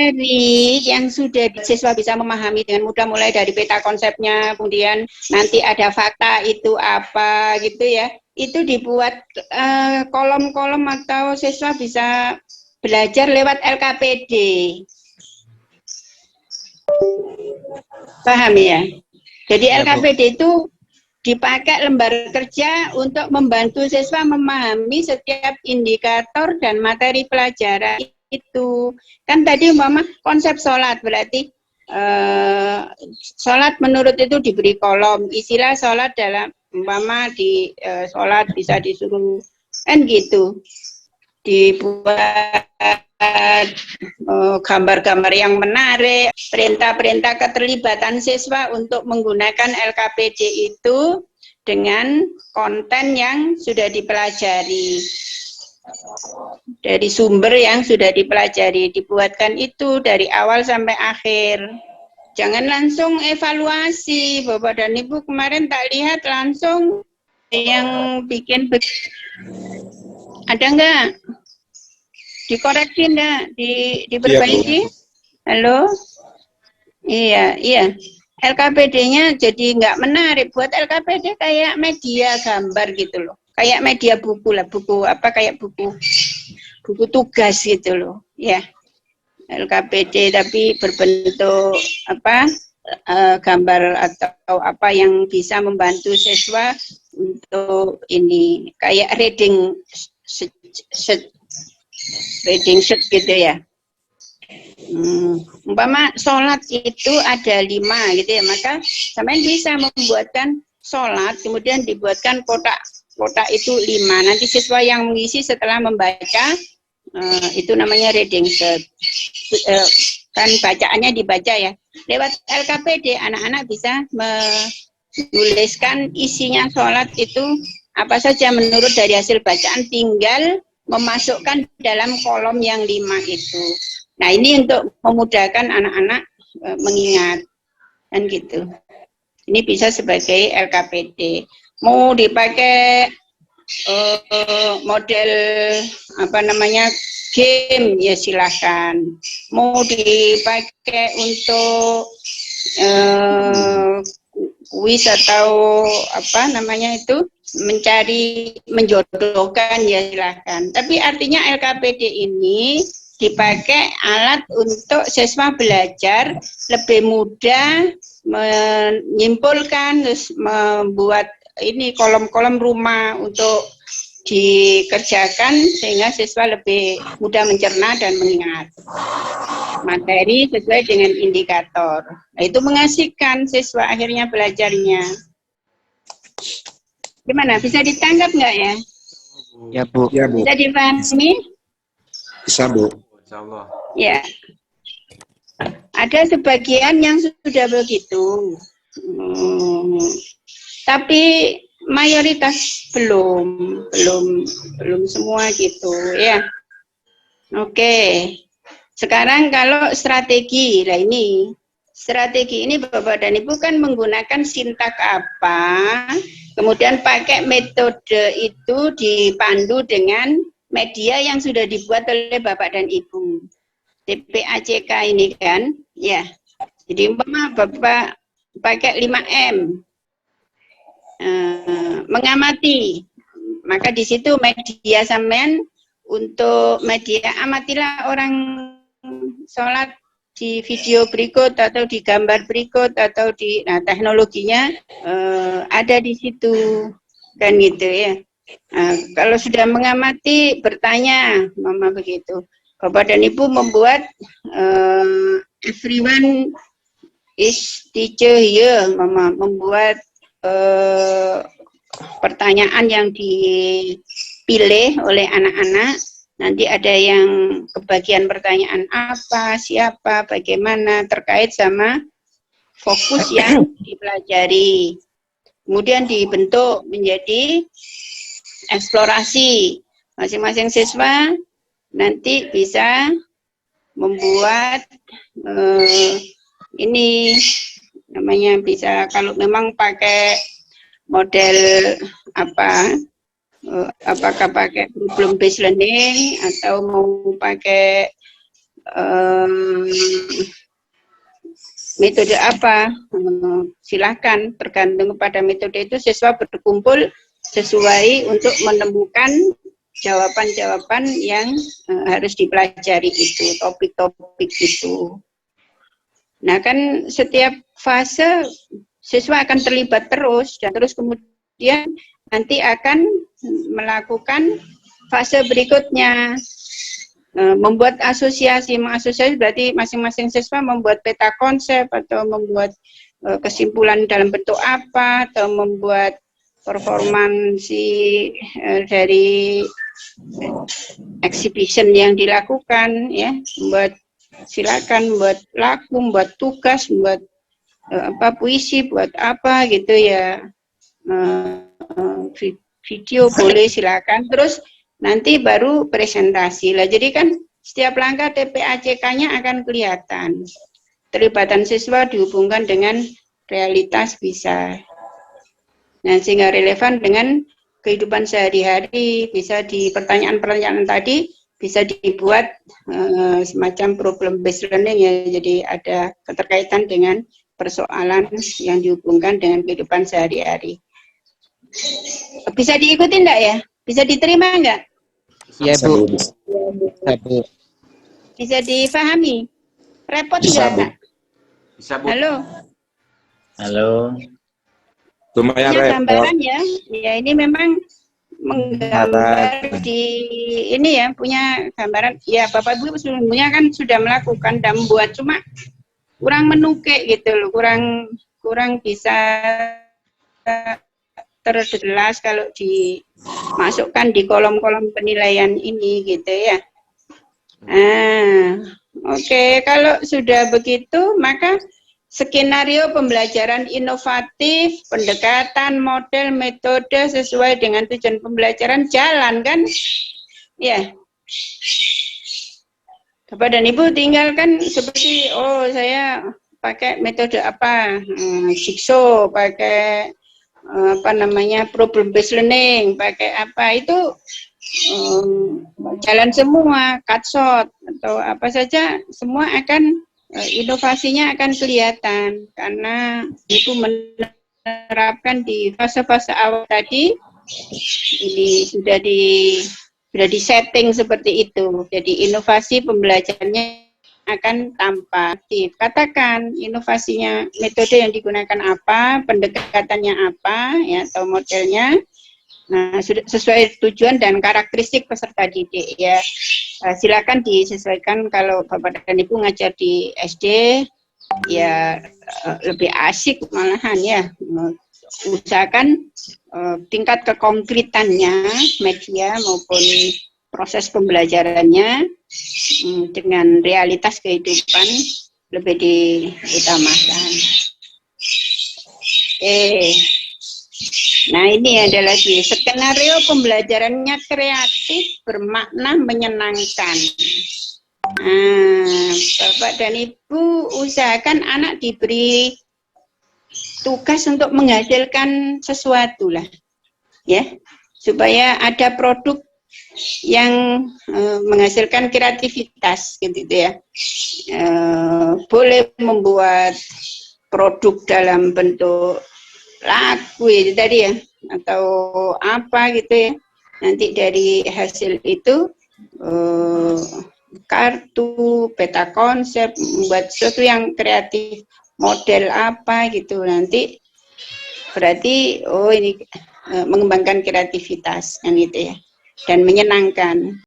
materi yang sudah siswa bisa memahami dengan mudah, mulai dari peta konsepnya, kemudian nanti ada fakta itu apa gitu ya, itu dibuat kolom-kolom atau siswa bisa belajar lewat LKPD. Paham ya? Jadi ya, LKPD itu dipakai lembar kerja untuk membantu siswa memahami setiap indikator dan materi pelajaran itu. Kan tadi umpama konsep sholat, berarti sholat menurut itu diberi kolom, istilah sholat dalam umpama di sholat bisa disuruh kan gitu, dibuat gambar-gambar yang menarik, perintah-perintah keterlibatan siswa untuk menggunakan LKPD itu dengan konten yang sudah dipelajari, dari sumber yang sudah dipelajari, dibuatkan itu dari awal sampai akhir. Jangan langsung evaluasi, Bapak dan Ibu kemarin tak lihat langsung yang bikin ada enggak? Dikoreksi enggak? Diperbaiki? Halo? Iya. LKPD-nya jadi enggak menarik. Buat LKPD kayak media gambar gitu loh. Kayak media buku lah, buku apa kayak buku tugas gitu loh. Ya. LKPD tapi berbentuk apa? Gambar atau apa yang bisa membantu siswa untuk ini kayak reading sheet gitu ya. Umpama sholat itu ada 5 gitu ya, maka sampean bisa membuatkan sholat, kemudian dibuatkan kotak itu 5. Nanti siswa yang mengisi setelah membaca itu namanya reading sheet. Kan bacaannya dibaca ya. Lewat LKPD anak-anak bisa menuliskan isinya sholat itu apa saja menurut dari hasil bacaan, tinggal memasukkan dalam kolom yang 5 itu. Nah ini untuk memudahkan anak-anak mengingat kan gitu. Ini bisa sebagai LKPD. Mau dipakai model apa namanya game ya silahkan. Mau dipakai untuk kuis atau apa namanya itu menjodohkan ya silahkan. Tapi artinya LKPD ini dipakai alat untuk siswa belajar lebih mudah menyimpulkan, terus membuat ini kolom-kolom rumah untuk dikerjakan sehingga siswa lebih mudah mencerna dan mengingat materi sesuai dengan indikator. Nah, itu mengasihkan siswa akhirnya belajarnya. Gimana? Bisa ditangkap nggak ya? Ya, Bu. Ya, Bu. Bisa dipahami? Bisa, Bu. Insyaallah. Ya. Ada sebagian yang sudah begitu. Tapi mayoritas belum semua gitu ya. Oke. Sekarang kalau strategi, nah ini strategi ini Bapak dan Ibu kan menggunakan sintak apa, kemudian pakai metode itu dipandu dengan media yang sudah dibuat oleh Bapak dan Ibu. DPACK ini kan, ya. Jadi umpama Bapak pakai 5M. Mengamati, maka di situ media sampean untuk media amatilah orang sholat di video berikut atau di gambar berikut atau di teknologinya ada di situ kan gitu ya. Kalau sudah mengamati bertanya mama begitu, Bapak dan Ibu membuat everyone is teacher here, mama membuat pertanyaan yang dipilih oleh anak-anak. Nanti ada yang kebagian pertanyaan apa, siapa, bagaimana, terkait sama fokus yang dipelajari. Kemudian dibentuk menjadi eksplorasi. Masing-masing siswa nanti bisa membuat ini namanya, bisa kalau memang pakai model apa, apakah pakai problem based learning atau mau pakai metode apa, silakan, tergantung pada metode itu siswa berkumpul sesuai untuk menemukan jawaban-jawaban yang harus dipelajari itu, topik-topik itu. Nah kan setiap fase siswa akan terlibat terus, dan terus kemudian nanti akan melakukan fase berikutnya. Membuat asosiasi, mengasosiasi berarti masing-masing siswa membuat peta konsep atau membuat kesimpulan dalam bentuk apa, atau membuat performansi dari exhibition yang dilakukan, ya, silakan buat lagu, buat tugas, buat puisi, buat apa gitu ya, video boleh silakan. Terus nanti baru presentasi lah. Jadi kan setiap langkah TPACK-nya akan kelihatan. Terlibatan siswa dihubungkan dengan realitas bisa. Nah, sehingga relevan dengan kehidupan sehari-hari, bisa di pertanyaan-pertanyaan tadi bisa dibuat semacam problem based learning ya. Jadi ada keterkaitan dengan persoalan yang dihubungkan dengan kehidupan sehari-hari. Bisa diikuti enggak ya? Bisa diterima enggak? Ya Bu. Bisa Bu. Bisa difahami? Repot Bisa, enggak? Bisa Bu. Halo. Halo. Lumayan Punya repot. gambaran ya? Ya ini memang menggambar di ini ya, punya gambaran. Ya Bapak Ibu sebelumnya kan sudah melakukan dan membuat, cuma kurang menukik gitu loh, kurang bisa terjelas kalau dimasukkan di kolom-kolom penilaian ini gitu ya. Oke, kalau sudah begitu maka skenario pembelajaran inovatif, pendekatan, model, metode sesuai dengan tujuan pembelajaran jalan kan? Ya. Bapak dan Ibu tinggal kan seperti, oh saya pakai metode apa, Jigsaw, pakai problem based learning, pakai apa itu jalan semua, cut short atau apa saja, semua akan inovasinya akan kelihatan karena itu menerapkan di fase-fase awal tadi. Ini sudah di setting seperti itu. Jadi inovasi pembelajarannya akan tampak. Katakan inovasinya, metode yang digunakan apa, pendekatannya apa, ya, atau modelnya. Nah, sudah sesuai tujuan dan karakteristik peserta didik ya. Silakan disesuaikan. Kalau Bapak dan Ibu ngajar di SD ya lebih asik malahan ya. Usahakan tingkat kekonkretannya media maupun proses pembelajarannya dengan realitas kehidupan lebih diutamakan. Nah ini adalah skenario pembelajarannya kreatif, bermakna, menyenangkan. Bapak dan Ibu usahakan anak diberi tugas untuk menghasilkan sesuatu lah, ya, supaya ada produk yang menghasilkan kreativitas gitu ya. Boleh membuat produk dalam bentuk lagu itu tadi ya, atau apa gitu ya. Nanti dari hasil itu kartu, peta konsep, membuat sesuatu yang kreatif, model apa gitu. Nanti berarti oh ini mengembangkan kreativitas kan gitu ya, dan menyenangkan.